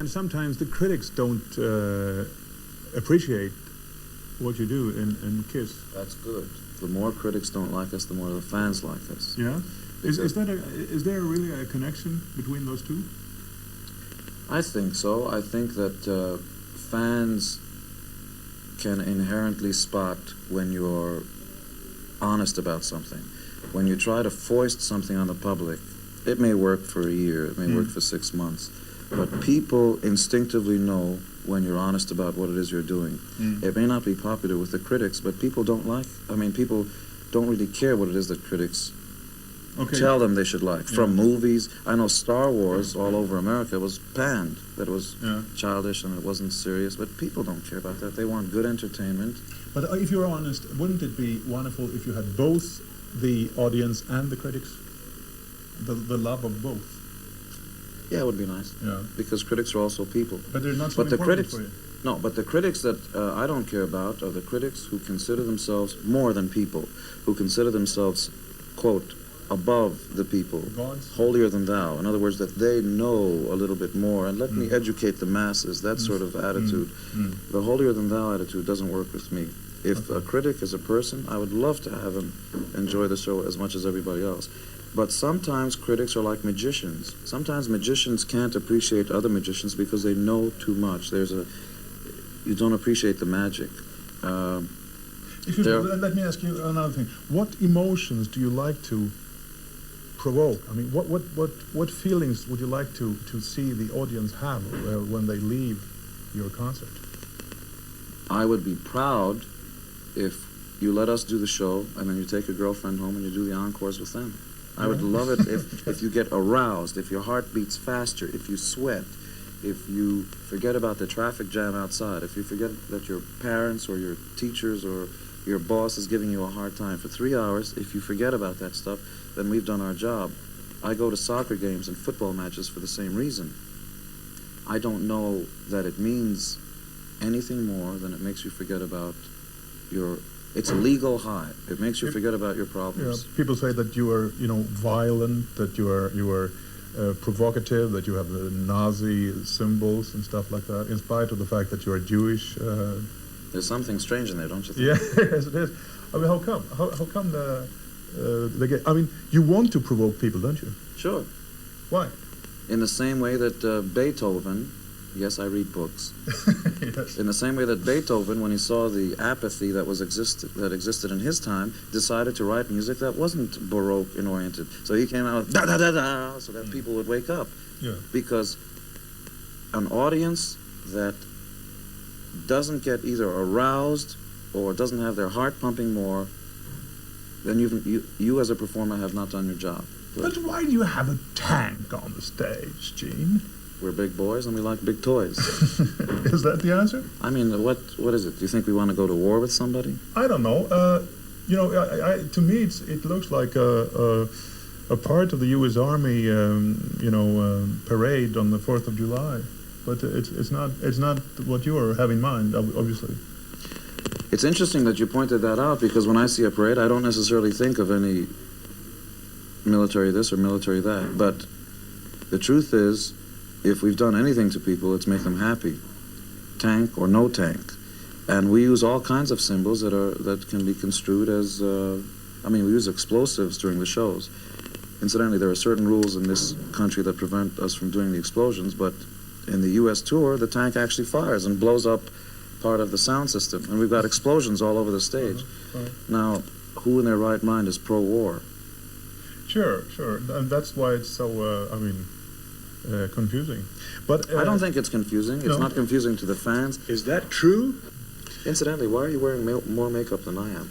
And sometimes the critics don't appreciate what you do in KISS. That's good. The more critics don't like us, the more the fans like us. Yeah? Is there really a connection between those two? I think so. I think that fans can inherently spot when you're honest about something. When you try to foist something on the public, it may work for a year, it may work for 6 months, but people instinctively know when you're honest about what it is you're doing. It may not be popular with the critics, but people people don't really care what it is that critics tell them they should like. From movies, I know Star Wars all over America was panned, that it was childish and it wasn't serious, but people don't care about that. They want good entertainment. But if you're honest, wouldn't it be wonderful if you had both the audience and the critics? The love of both. Yeah, it would be nice. Yeah. Because critics are also people. But they're not so important for you. No, but the critics that I don't care about are the critics who consider themselves more than people, who consider themselves, quote, above the people, gods? Holier than thou. In other words, that they know a little bit more, and let me educate the masses, that sort of attitude. The holier than thou attitude doesn't work with me. If a critic is a person, I would love to have him enjoy the show as much as everybody else. But sometimes critics are like magicians. Sometimes magicians can't appreciate other magicians because they know too much. You don't appreciate the magic. Let me ask you another thing. What emotions do you like to provoke? I mean, what feelings would you like to see the audience have when they leave your concert? I would be proud if you let us do the show and then you take your girlfriend home and you do the encores with them. I would love it if you get aroused, if your heart beats faster, if you sweat, if you forget about the traffic jam outside, if you forget that your parents or your teachers or your boss is giving you a hard time for 3 hours, if you forget about that stuff, then we've done our job. I go to soccer games and football matches for the same reason. I don't know that it means anything more than it makes you forget about it's a legal high. It makes you forget about your problems. Yeah, people say that you are, violent, that you are provocative, that you have Nazi symbols and stuff like that, in spite of the fact that you are Jewish. There's something strange in there, don't you think? Yeah, yes, it is. I mean, how come? How come you want to provoke people, don't you? Sure. Why? In the same way that Beethoven, yes, I read books. Yes. In the same way that Beethoven, when he saw the apathy that existed in his time, decided to write music that wasn't Baroque and oriented. So he came out with da da da da, so that people would wake up. Yeah. Because an audience that doesn't get either aroused or doesn't have their heart pumping more, then you as a performer have not done your job. But why do you have a tank on the stage, Gene? We're big boys and we like big toys. Is that the answer? I mean, what is it? Do you think we want to go to war with somebody? I don't know. To me, it looks like a part of the U.S. Army, parade on the 4th of July. But it's not what you have in mind, obviously. It's interesting that you pointed that out, because when I see a parade, I don't necessarily think of any military this or military that. But the truth is, if we've done anything to people, it's make them happy, tank or no tank. And we use all kinds of symbols that can be construed as, we use explosives during the shows. Incidentally, there are certain rules in this country that prevent us from doing the explosions, but in the U.S. tour, the tank actually fires and blows up part of the sound system, and we've got explosions all over the stage. Now, who in their right mind is pro-war? Sure, and that's why it's so, confusing. But I don't think it's confusing. It's not confusing to the fans. Is that true? Incidentally, why are you wearing more makeup than I am?